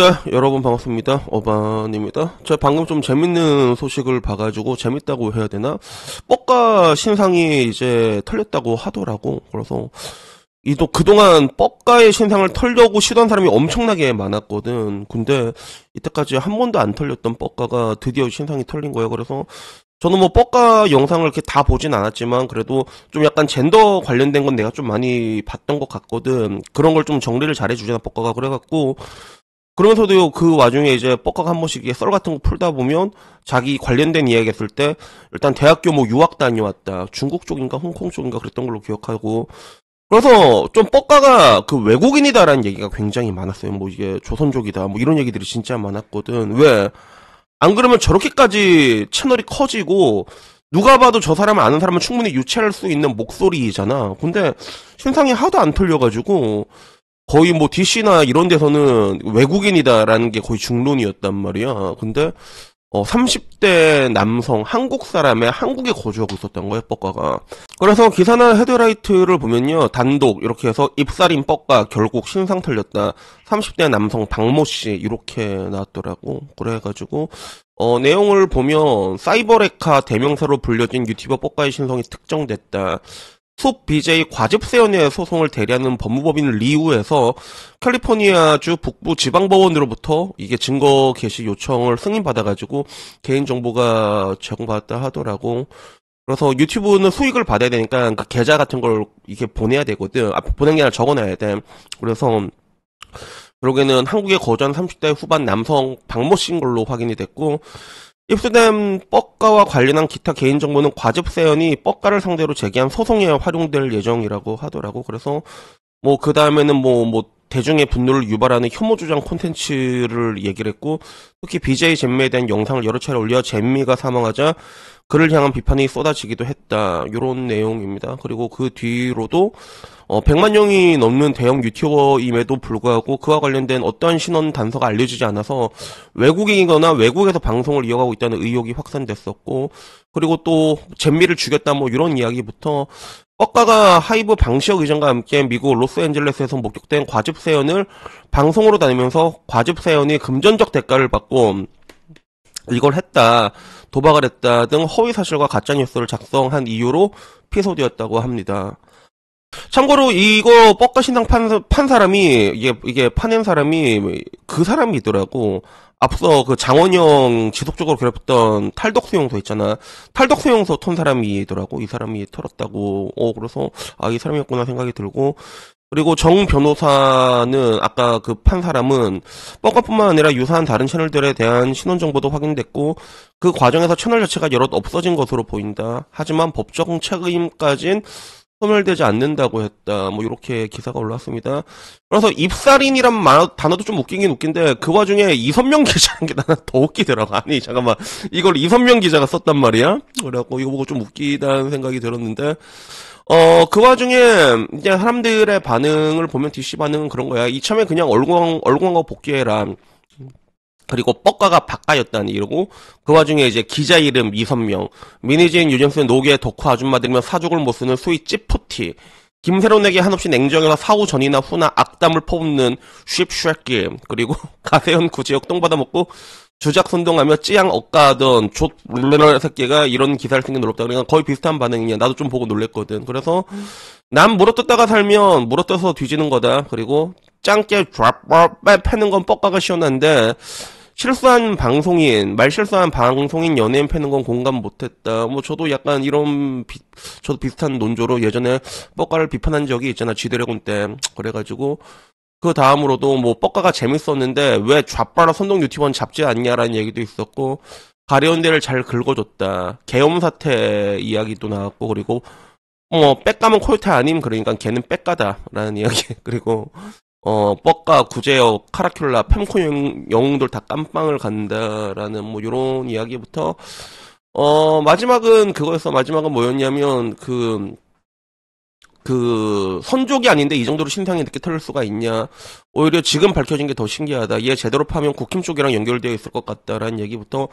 예, 여러분 반갑습니다. 어반입니다. 제가 방금 좀 재밌는 소식을 봐가지고, 재밌다고 해야 되나? 뻑가 신상이 이제 털렸다고 하더라고. 그래서, 이도 그동안 뻑가의 신상을 털려고 시도한 사람이 엄청나게 많았거든. 근데, 이때까지 한 번도 안 털렸던 뻑가가 드디어 신상이 털린 거예요. 그래서, 저는 뭐 뻑가 영상을 이렇게 다 보진 않았지만, 그래도 좀 약간 젠더 관련된 건 내가 좀 많이 봤던 것 같거든. 그런 걸 좀 정리를 잘해주잖아, 뻑가가. 그래갖고, 그러면서도 그 와중에 이제 뻑가가 한 번씩 이게 썰 같은 거 풀다 보면 자기 관련된 이야기 했을 때 일단 대학교 뭐 유학 다녀왔다. 중국 쪽인가 홍콩 쪽인가 그랬던 걸로 기억하고. 그래서 좀 뻑가가 그 외국인이다라는 얘기가 굉장히 많았어요. 뭐 이게 조선족이다. 뭐 이런 얘기들이 진짜 많았거든. 왜? 안 그러면 저렇게까지 채널이 커지고 누가 봐도 저 사람을 아는 사람은 충분히 유추할 수 있는 목소리잖아. 근데 신상이 하도 안 털려가지고 거의 뭐 DC나 이런 데서는 외국인이다라는 게 거의 중론이었단 말이야. 근데 30대 남성 한국 사람의 한국에 거주하고 있었던 거예요, 뻑가가. 그래서 기사나 헤드라이트를 보면요, 단독 이렇게 해서 입살인 뻑가 결국 신상 털렸다. 30대 남성 박모 씨 이렇게 나왔더라고. 그래가지고 내용을 보면 사이버레카 대명사로 불려진 유튜버 뻑가의 신성이 특정됐다. 숲 BJ 과즙세연의 소송을 대리하는 법무법인 리우에서 캘리포니아주 북부 지방법원으로부터 이게 증거 게시 요청을 승인받아가지고 개인정보가 제공받았다 하더라고. 그래서 유튜브는 수익을 받아야 되니까 그 계좌 같은 걸 이렇게 보내야 되거든. 보낸 게 아니라 적어놔야 돼. 그래서 결국에는 한국에 거주한 30대 후반 남성 박모 씨인 걸로 확인이 됐고, 입수된 뻑가와 관련한 기타 개인정보는 과즙세연이 뻑가를 상대로 제기한 소송에 활용될 예정이라고 하더라고. 그래서 뭐 그 다음에는 뭐 대중의 분노를 유발하는 혐오 주장 콘텐츠를 얘기를 했고, 특히 BJ 잼미에 대한 영상을 여러 차례 올려 잼미가 사망하자 그를 향한 비판이 쏟아지기도 했다. 요런 내용입니다. 그리고 그 뒤로도 100만 명이 넘는 대형 유튜버임에도 불구하고 그와 관련된 어떠한 신원 단서가 알려지지 않아서 외국인이거나 외국에서 방송을 이어가고 있다는 의혹이 확산됐었고, 그리고 또 잼미를 죽였다 뭐 이런 이야기부터 뻑가가 하이브 방시혁 의장과 함께 미국 로스앤젤레스에서 목격된 과즙세연을 방송으로 다니면서 과즙세연이 금전적 대가를 받고 이걸 했다, 도박을 했다 등 허위 사실과 가짜뉴스를 작성한 이유로 피소되었다고 합니다. 참고로 이거 뻑가 신상 판 사람이 이게 파낸 사람이 그 사람이더라고. 앞서 그 장원영 지속적으로 괴롭혔던 탈덕수용소 있잖아. 탈덕수용소 턴 사람이더라고. 이 사람이 털었다고. 그래서 이 사람이었구나 생각이 들고. 그리고 정 변호사는 아까 그 판 사람은 뻑가뿐만 아니라 유사한 다른 채널들에 대한 신원 정보도 확인됐고, 그 과정에서 채널 자체가 여럿 없어진 것으로 보인다. 하지만 법적 책임까진 소멸되지 않는다고 했다. 뭐 이렇게 기사가 올라왔습니다. 그래서 입살인이란 단어도 좀 웃기긴 웃긴데 그 와중에 이선명 기자라는 게 나는 더 웃기더라고. 아니 잠깐만, 이걸 이선명 기자가 썼단 말이야? 그래갖고 이거 보고 좀 웃기다는 생각이 들었는데, 그 와중에 이제 사람들의 반응을 보면 DC 반응은 그런 거야. 이참에 그냥 얼공하고 복귀해라. 그리고 뻑가가 박가였다니 이러고, 그 와중에 이제 기자 이름 이선명, 미니진 유전스 노계 덕후 아줌마들이면 사족을 못 쓰는 소위 찌푸티, 김세론에게 한없이 냉정해서 사후 전이나 후나 악담을 퍼붓는 쉽쉐끼, 그리고 가세현 구제역 똥받아먹고 주작 선동하며 찌양 억가하던 좆 새끼가 이런 기사를 쓴 게 놀랍다. 그러니까 거의 비슷한 반응이냐. 나도 좀 보고 놀랬거든. 그래서 남 물어뜯다가 살면 물어뜯어서 뒤지는 거다. 그리고 짱깨 패는 건 뻑가가 시원한데 실수한 방송인, 말 실수한 방송인 연예인 패는 건 공감 못했다. 뭐 저도 약간 저도 비슷한 논조로 예전에 뻑가를 비판한 적이 있잖아, 지드래곤 때. 그래가지고 그 다음으로도 뭐 뻑가가 재밌었는데 왜 좌빨아 선동 유튜버는 잡지 않냐라는 얘기도 있었고, 가려운 데를 잘 긁어줬다. 계엄 사태 이야기도 나왔고, 그리고 빽가면 코요태 아님, 그러니까 걔는 빽가다라는 이야기. 그리고 뻑가, 구제역, 카라큘라, 팸코 영웅들 다 깜빵을 간다라는 뭐 요런 이야기부터 마지막은 그거였어. 마지막은 뭐였냐면 그 선족이 아닌데 이 정도로 신상이 늦게 털릴 수가 있냐. 오히려 지금 밝혀진 게 더 신기하다. 얘 제대로 파면 국힘 쪽이랑 연결되어 있을 것 같다라는 얘기부터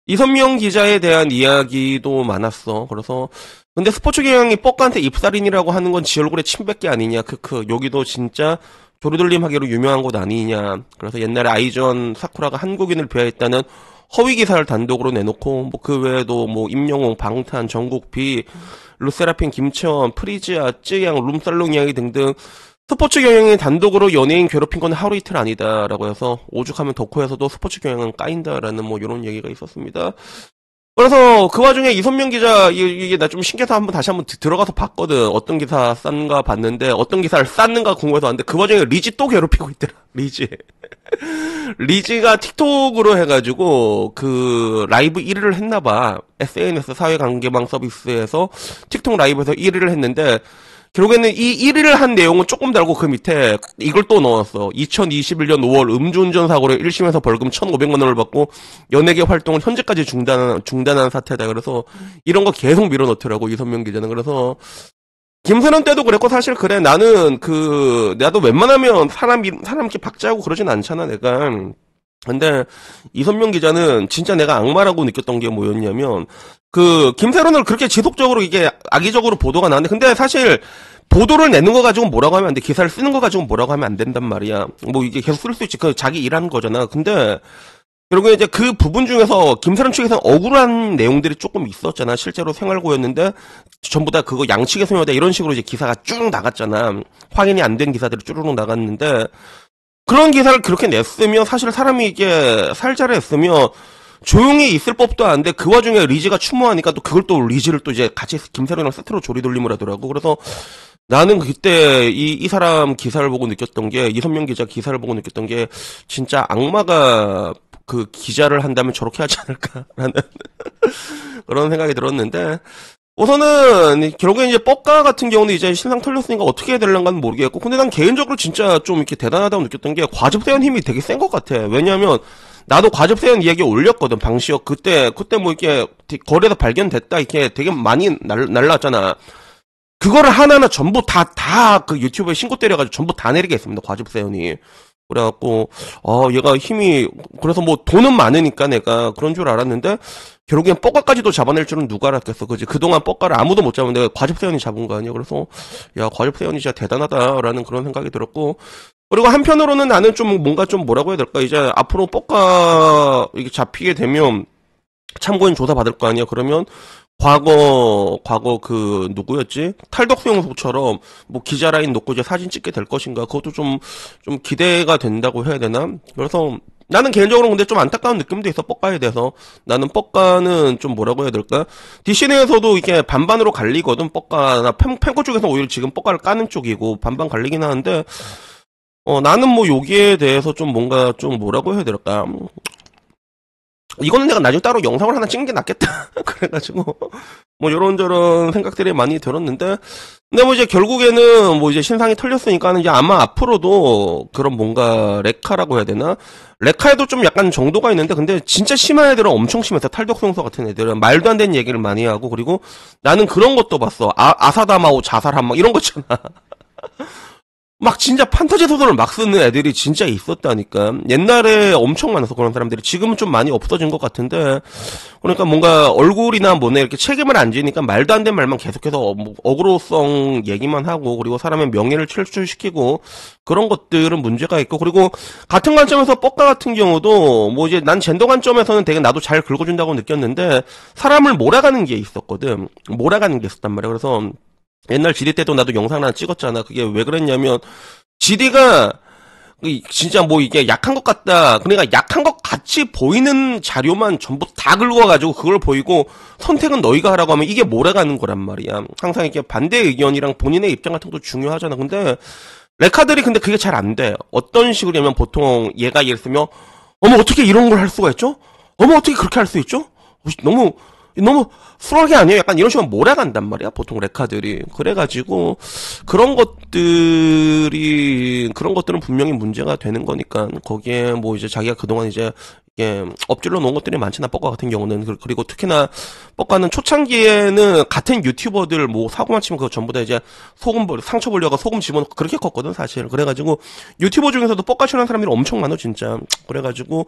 이선명 기자에 대한 이야기도 많았어. 그래서 근데 스포츠 경향이 뻑가한테 입살인이라고 하는 건 지 얼굴에 침뱉기 아니냐. 크크. 여기도 진짜 조리돌림 하기로 유명한 곳 아니냐. 그래서 옛날에 아이전 사쿠라가 한국인을 비하했다는 허위 기사를 단독으로 내놓고 뭐 그 외에도 뭐 임영웅, 방탄, 정국비, 르세라핌, 김채원, 프리지아, 쯔양, 룸살롱 이야기 등등 스포츠 경영이 단독으로 연예인 괴롭힌 건 하루 이틀 아니다라고 해서 오죽하면 덕후에서도 스포츠 경영은 까인다라는 뭐 이런 얘기가 있었습니다. 그래서 그 와중에 이선명 기자 이게 나 좀 신기해서 다시 한번 들어가서 봤거든. 어떤 기사 쌌는가 봤는데 어떤 기사를 쌌는가 궁금해서 왔는데 그 와중에 리지 또 괴롭히고 있더라. 리지. 리지가 틱톡으로 해가지고 그 라이브 1위를 했나봐. SNS 사회관계망 서비스에서 틱톡 라이브에서 1위를 했는데 결국에는 이 1위를 한 내용은 조금 달고 그 밑에 이걸 또 넣었어. 2021년 5월 음주운전 사고로 1심에서 벌금 1,500만 원을 받고 연예계 활동을 현재까지 중단한 사태다. 그래서 이런 거 계속 밀어넣더라고 이선명 기자는. 그래서 김선현 때도 그랬고 사실 그래 나는 나도 웬만하면 사람 이렇게 박제하고 그러진 않잖아 내가. 근데 이선명 기자는 진짜 내가 악마라고 느꼈던 게 뭐였냐면 그 김세론을 그렇게 지속적으로 이게 악의적으로 보도가 나왔는데 근데 사실 보도를 내는 거 가지고 뭐라고 하면 안 돼. 기사를 쓰는 거 가지고 뭐라고 하면 안 된단 말이야. 뭐 이게 계속 쓸 수 있지. 그 자기 일하는 거잖아. 근데 그리고 이제 그 부분 중에서 김세론 측에서는 억울한 내용들이 조금 있었잖아. 실제로 생활고였는데 전부 다 그거 양측의 소유다 이런 식으로 이제 기사가 쭉 나갔잖아. 확인이 안 된 기사들이 쭈루룩 나갔는데 그런 기사를 그렇게 냈으면 사실 사람이 이게 살자를 했으면 조용히 있을 법도 한데 그 와중에 리지가 추모하니까 또 그걸 또 리지를 또 이제 같이 김세론이랑 세트로 조리돌림을 하더라고. 그래서 나는 그때 이 사람 기사를 보고 느꼈던 게 이선명 기자 기사를 보고 느꼈던 게 진짜 악마가 그 기자를 한다면 저렇게 하지 않을까라는 그런 생각이 들었는데 우선은 결국에 이제 뻑가 같은 경우는 이제 신상 털렸으니까 어떻게 해야 될런가는 모르겠고 근데 난 개인적으로 진짜 좀 이렇게 대단하다고 느꼈던 게 과즙세연 힘이 되게 센 것 같아. 왜냐하면 나도 과즙세연 이야기 올렸거든 방시혁 그때 뭐 이렇게 거리에서 발견됐다 이렇게 되게 많이 날라왔잖아. 그거를 하나하나 전부 다 그 유튜브에 신고 때려가지고 전부 다 내리게 했습니다 과즙세연이. 그래갖고 얘가 힘이 그래서 뭐 돈은 많으니까 내가 그런 줄 알았는데 결국엔 뻑가까지도 잡아낼 줄은 누가 알았겠어. 그지? 그동안 뻑가를 아무도 못 잡았는데 과즙세연이 잡은 거 아니야. 그래서 야 과즙세연이 진짜 대단하다라는 그런 생각이 들었고 그리고 한편으로는 나는 좀 뭔가 좀 뭐라고 해야 될까 이제 앞으로 뻑가 이게 잡히게 되면 참고인 조사 받을 거 아니야. 그러면 과거 그 누구였지? 탈덕수용소처럼 뭐 기자 라인 놓고 이제 사진 찍게 될 것인가? 그것도 좀 기대가 된다고 해야 되나? 그래서 나는 개인적으로 근데 좀 안타까운 느낌도 있어 뻑가에 대해서. 나는 뻑가는 좀 뭐라고 해야 될까? DC 내에서도 이게 반반으로 갈리거든 뻑가나 팬코 쪽에서 오히려 지금 뻑가를 까는 쪽이고 반반 갈리긴 하는데 나는 뭐 여기에 대해서 좀 뭔가 좀 뭐라고 해야 될까? 이거는 내가 나중에 따로 영상을 하나 찍는 게 낫겠다. 그래가지고, 뭐, 요런저런 생각들이 많이 들었는데, 근데 뭐 이제 결국에는 뭐 이제 신상이 털렸으니까는 이제 아마 앞으로도 그런 뭔가 레카라고 해야 되나? 레카에도 좀 약간 정도가 있는데, 근데 진짜 심한 애들은 엄청 심했어. 탈덕성소 같은 애들은 말도 안 되는 얘기를 많이 하고, 그리고 나는 그런 것도 봤어. 아사다마오 자살한 막 이런 거 있잖아. 막 진짜 판타지 소설을 막 쓰는 애들이 진짜 있었다니까. 옛날에 엄청 많아서 그런 사람들이 지금은 좀 많이 없어진 것 같은데 그러니까 뭔가 얼굴이나 뭐네 이렇게 책임을 안 지니까 말도 안 되는 말만 계속해서 뭐 어그로성 얘기만 하고 그리고 사람의 명예를 실추시키고 그런 것들은 문제가 있고 그리고 같은 관점에서 뻑가 같은 경우도 뭐 이제 난 젠더 관점에서는 되게 나도 잘 긁어준다고 느꼈는데 사람을 몰아가는 게 있었거든. 몰아가는 게 있었단 말이야. 그래서 옛날 GD 때도 나도 영상 하나 찍었잖아. 그게 왜 그랬냐면 GD가 진짜 뭐 이게 약한 것 같다. 그러니까 약한 것 같이 보이는 자료만 전부 다 긁어가지고 그걸 보이고 선택은 너희가 하라고 하면 이게 몰아가는 거란 말이야. 항상 이렇게 반대 의견이랑 본인의 입장 같은 것도 중요하잖아. 근데 레카들이 근데 그게 잘 안 돼. 어떤 식으로냐면 보통 얘가 예를 들면 어머 어떻게 이런 걸 할 수가 있죠? 어머 어떻게 그렇게 할 수 있죠? 너무 수월하게 아니에요? 약간 이런 식으로 몰아간단 말이야, 보통 레카들이. 그래가지고, 그런 것들은 분명히 문제가 되는 거니까, 거기에 뭐 이제 자기가 그동안 이제 예, 엎질러 놓은 것들이 많잖아, 뻑가 같은 경우는. 그리고 특히나, 뻑가는 초창기에는 같은 유튜버들 뭐 사고만 치면 그거 전부 다 이제 상처 보려고 소금 집어넣고 그렇게 컸거든, 사실. 그래가지고, 유튜버 중에서도 뻑가 싫어하는 사람들이 엄청 많아, 진짜. 그래가지고,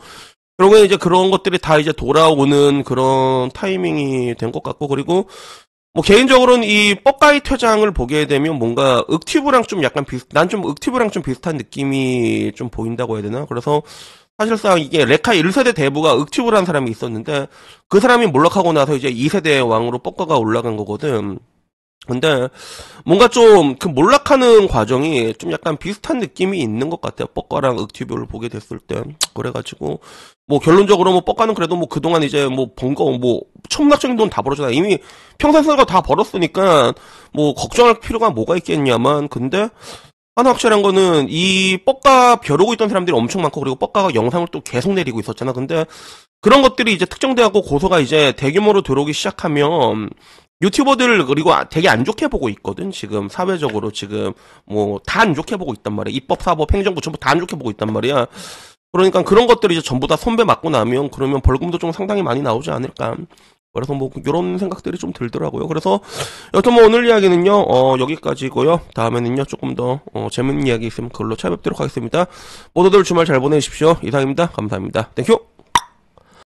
결국에 이제 그런 것들이 다 이제 돌아오는 그런 타이밍이 된 것 같고, 그리고, 뭐 개인적으로는 이 뻑가이 퇴장을 보게 되면 뭔가 윽튜브랑 좀 약간 난 좀 윽튜브랑 좀 비슷한 느낌이 좀 보인다고 해야 되나? 그래서 사실상 이게 레카 1세대 대부가 윽튜브라는 사람이 있었는데 그 사람이 몰락하고 나서 이제 2세대 왕으로 뻑가가 올라간 거거든. 근데 뭔가 좀 그 몰락하는 과정이 좀 약간 비슷한 느낌이 있는 것 같아요. 뻑가랑 윽튜브를 보게 됐을 때. 그래가지고 뭐 결론적으로 뭐 뻑가는 그래도 뭐 그동안 이제 뭐 번 거 뭐 천문학적인 돈 다 벌었잖아. 이미 평생 쓴 거 다 벌었으니까 뭐 걱정할 필요가 뭐가 있겠냐만. 근데 하나 확실한 거는 이 뻑가 벼르고 있던 사람들이 엄청 많고 그리고 뻑가가 영상을 또 계속 내리고 있었잖아. 근데 그런 것들이 이제 특정돼갖고 고소가 이제 대규모로 들어오기 시작하면 유튜버들을 그리고 되게 안 좋게 보고 있거든. 지금 사회적으로 지금 뭐 다 안 좋게 보고 있단 말이야. 입법, 사법, 행정부 전부 다 안 좋게 보고 있단 말이야. 그러니까 그런 것들이 이제 전부 다 손배 맞고 나면 그러면 벌금도 좀 상당히 많이 나오지 않을까. 그래서 뭐 이런 생각들이 좀 들더라고요. 그래서 여튼 뭐 오늘 이야기는요 여기까지고요. 다음에는요 조금 더 재밌는 이야기 있으면 그걸로 찾아뵙도록 하겠습니다. 모두들 주말 잘 보내십시오. 이상입니다. 감사합니다. 땡큐.